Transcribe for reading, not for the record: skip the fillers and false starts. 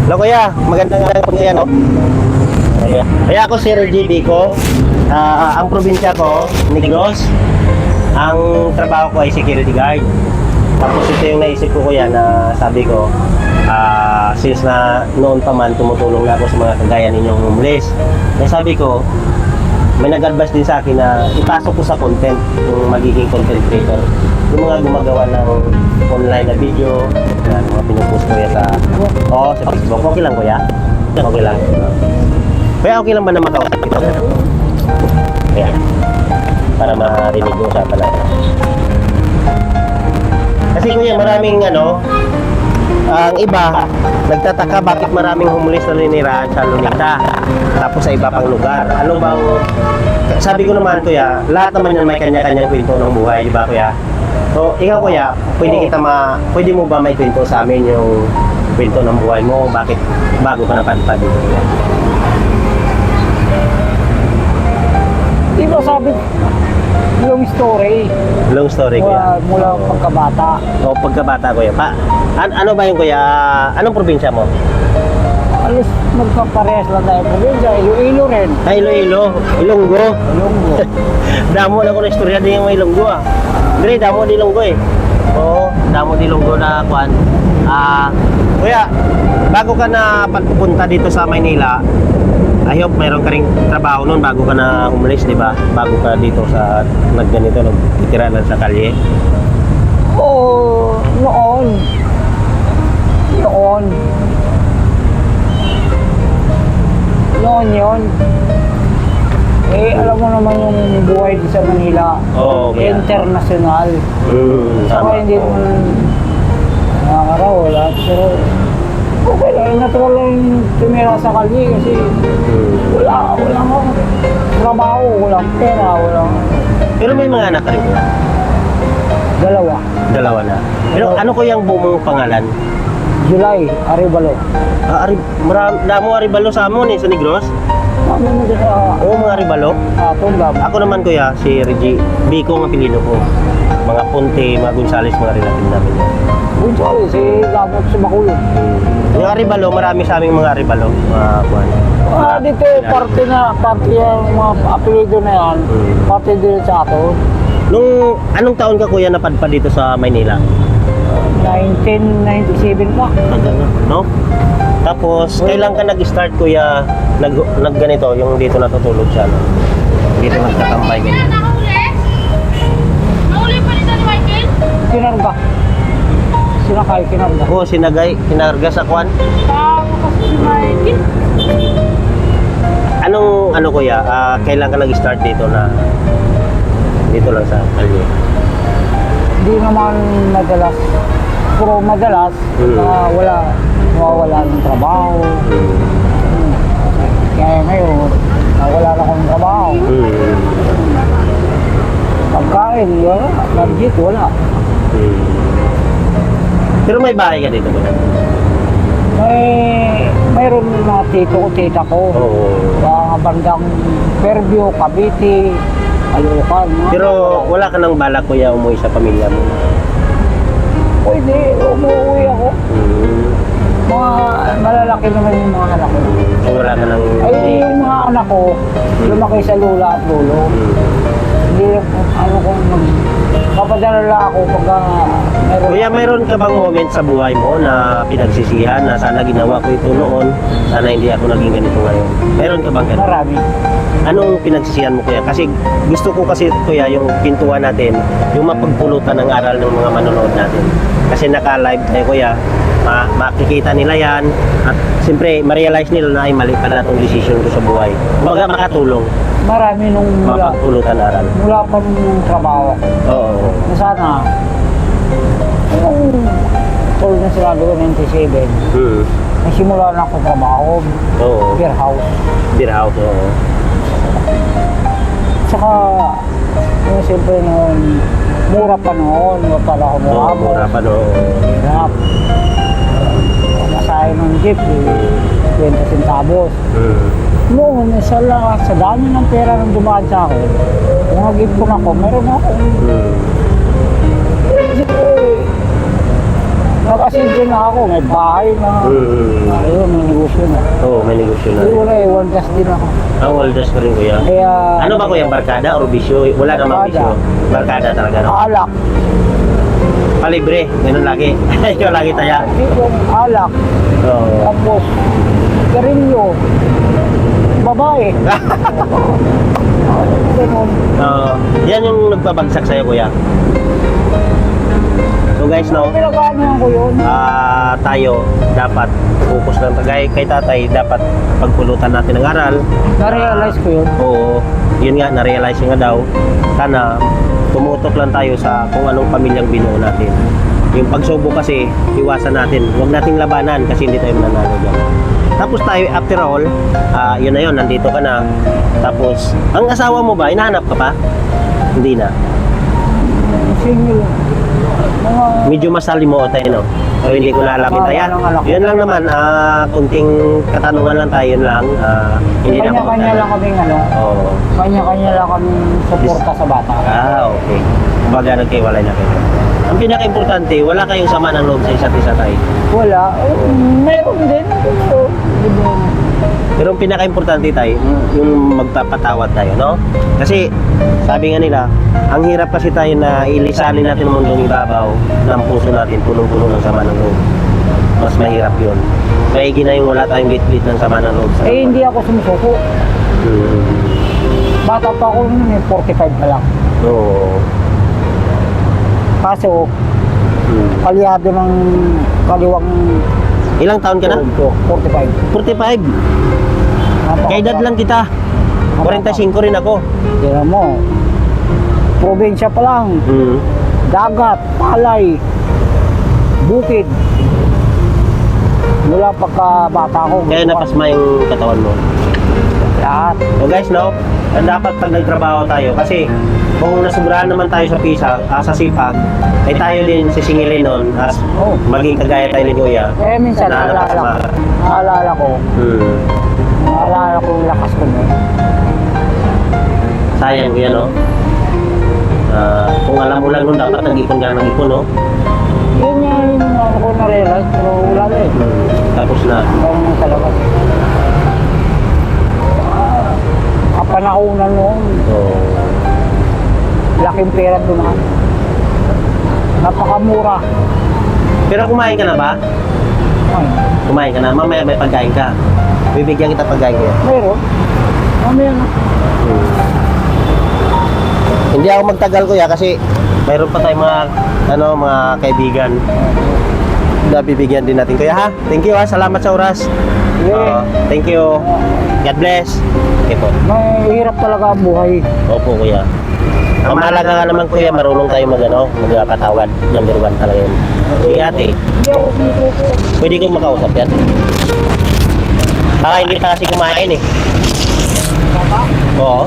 Hello kuya, magandang hapon kuya, no? Kaya ako si Reggie Bico. Ang probinsya ko, Negros. Ang trabaho ko ay security guard. Tapos ito yung naisip ko kuya na sabi ko, since na noon pa man tumutulong na ako sa mga kagaya ninyong homeless. Kaya sabi ko, may nag-advise din sa akin na ipasok ko sa content, yung magiging content creator. Yung mga gumagawa ng online na video, yan, mga pinupost ko yan sa Facebook. Okay lang kuya? Okay lang. Kuya, okay lang ba na makausap ito? Kaya, para marinig yung usapan natin. Kasi kuya, maraming ang iba, nagtataka bakit maraming homeless na ninirahan sa Luneta, tapos sa iba pang lugar. Ano bang, sabi ko naman kuya, lahat naman yan may kanya-kanyang kwento ng buhay, di ba kuya? So, ikaw kuya, pwede mo ba may kwento sa amin yung kwento ng buhay mo? Bakit bago ka napadpad dito kuya? Di ba sabi, long story. Long story kuya. Mula pagkabata. O pagkabata kuya. Ano ba yung kuya? Anong probinsya mo? Alos magkaparehas lang tayo. Probinsya, Iloilo rin. Iloilo. Ilonggo. Ilonggo. Damo na ko na istorya din yung Ilonggo Dire, damo di Ilonggo Oo, damo di Ilonggo na kuan. Kuya, bago ka na pagpupunta dito sa Maynila, I hope mayroon ka ring trabaho noon bago ka na homeless, di ba? Bago ka dito sa nagganito, nagtitira lang sa kalye. Oo, noon. Noon yun. Alam mo naman yung buhay dito sa Manila. Oo, kaya. International. Tama. Saka hindi naman nakakaraw, wala. Pero okay lang, natural lang tumira sa kalye kasi wala akong trabaho, walang pera, walang... Pero may mga anak ka rin kuya? Dalawa na. Pero ano ko yung buong pangalan? July, Arevalo. Damo Arevalo sa amon sa Negros? Ano mo dyan Oo, mga Arevalo. Tunggab. Ako naman kuya, si Reggie Bico ang apelido ko. Mga Ponte, mga Gonzales, mga relative namin. Sorry, si Gabot si Bakulo. Yung Arevalo, marami sa aming mga Arevalo. Dito, parte yung mga apelido na yan, parte din sa ato. Anong taon ka kuya napadpad dito sa Maynila? 1997 pa. No? Tapos, kailan ka nag-start kuya, nagganito, yung dito natutulog siya, no? Dito nagtatambay ganyan. Nahuli pa ni San Michael? Kinarga. Sinakay, kinarga. Oo, kinarga sa kwan. Kasi si Michael. Ano kuya, kailan ka nag-start dito dito lang sa kalye? Hindi naman madalas. Puro madalas na wala ng trabaho. Kaya ngayon, wala na akong trabaho. Pagkain, wala. Legit, wala. Pero may bahay ka dito kuya? Mayroon mga tita ko. Oo. Mga bandang Fairview, Cavite, Caloocan. Pero wala ka nang balak kuya umuwi sa pamilya mo? Pwede, umuwi ako. Mga malalaki naman yung mga anak ko. So wala ka nang... Ay, yung mga anak ko, lumaki sa lula at lolo. Hindi, kung papadala lang ako pagka meron. Kuya, mayroon ka bang moment sa buhay mo na pinagsisihan na sana ginawa ko ito noon, sana hindi ako naging ganito ngayon? Meron ka bang ganun? Marami. Anong pinagsisihan mo kuya? Kasi gusto ko kasi kuya yung pintuan natin, yung mapagpulutan ng aral ng mga manonood natin. Kasi naka-live tayo kuya, makikita nila yan at siyempre ma-realize nila na ay mali pala itong decision ko sa buhay. Baga makatulong, Marami nung mapagpulutan aral. mula pa nung trabaho. Oo. Na sana, yung tulad na sinabi ko, 97, nagsimula na ako trabaho, Oo. beer house. Beer house, oo. Tsaka, yung siyempre noon, mura pa noon, wala ako Oo, mura pa noon. Hirap. Masahe ng jeep, 20 centavos. Noon, sa dami ng pera ng dumaan sa akin, kung nag-ipon ako, meron ako. Nag-asinti na ako, may bahay na. Ayun, may negosyo na. Oo, may negosyo na. Hindi wala eh, waldas din ako. Ang waldas ka rin kuya. Kaya, Ano ba kuya, barkada or bisyo? Wala namang bisyo. Barkada talaga, no? alak. Palibre, ganun lagi. Ikaw lagi taya. Yung alak, Oo. tapos, karilyo, babae. Ganun. Yan yung nagpabagsak sa'yo kuya. So guys, no? Pinaganohan ko yun. Tayo dapat focus lang kay tatay, dapat pagpulutan natin ng aral. Na-realize ko yun. Oo, yun nga, na-realize nga daw. Sana tumutok lang tayo sa kung anong pamilyang binuo natin. Yung pagsubo kasi, iwasan natin. Huwag nating labanan kasi hindi tayo mananalo dyan. Tapos tayo, after all, yun na yun, nandito ka na. Tapos, ang asawa mo ba, hinahanap ka pa? Hindi na. Single. Mga, Medyo masalimuot tayo, no? O hindi ko lalapit tayo. Yun lang naman, kunting katanungan lang tayo, yun lang. Hindi na kanya-kanya lang kaming ano, Oo. kanya-kanya lang kaming suporta sa bata. Okay. Baga nagkiwalay na kayo. Ang pinaka-importante, wala kayong sama ng loob sa isa't isa tayo. Wala. Meron din. So, Pero ang pinaka-importante tayo, yung magpapatawad tayo, no? Kasi, sabi nga nila, ang hirap kasi tayo na ilisalin natin ang mundong ibabaw ng puso natin, punong-puno ng sama ng loob. Mas mahirap yun. Maigi na yung wala tayong bit-bit ng sama ng loob. eh, hindi ako sumusuko. Bata pa ako nun, 45 na lang. Oo. Kaso, kalyado ng kaliwang Ilang taon ka na? 45. 45. Kay edad lang kita. 45 rin ako. Tignan mo, probinsya pa lang, dagat, palay, bukid. Mula pagka-bata ko. Kaya napasma yung katawan mo. Lahat. So guys, no? Ang dapat pag nagtrabaho tayo kasi kung nasubrahan naman tayo sa sa sipag, ay tayo din sisingilin nun as maging kagaya tayo ni Kuya. Eh, minsan Na naalala ko yung lakas ko na. Sayang Kuya, no? Kung alam mo lang nun, dapat nag-ipon ka ng ipon, no? Yun nga yung ano ko na-realize, pero wala na eh. Tapos na. Ganun talaga. Kapanahonan noon, So, laking pera doon ha. Napakamura. pero kumain ka na ba? Ay, Kumain ka na? Mamaya may pagkain ka. Bibigyan kita pagkain Kuya. meron. Mamaya na. Hindi ako magtagal Kuya kasi mayroon pa tayong mga kaibigan na bibigyan din natin Kuya, ha? Thank you, ha? Salamat sa oras. Yeah. Thank you. God bless. Okay po. May hirap talaga ang buhay. Opo Kuya. Ang mahalaga nga naman Kuya, marunong tayo magpatawad. Number 1 talaga yun. Sige ate, Hindi ako sumusuko. pwede kong makausap yan? Baka hindi pa kasi kumain eh. Baka? Oo.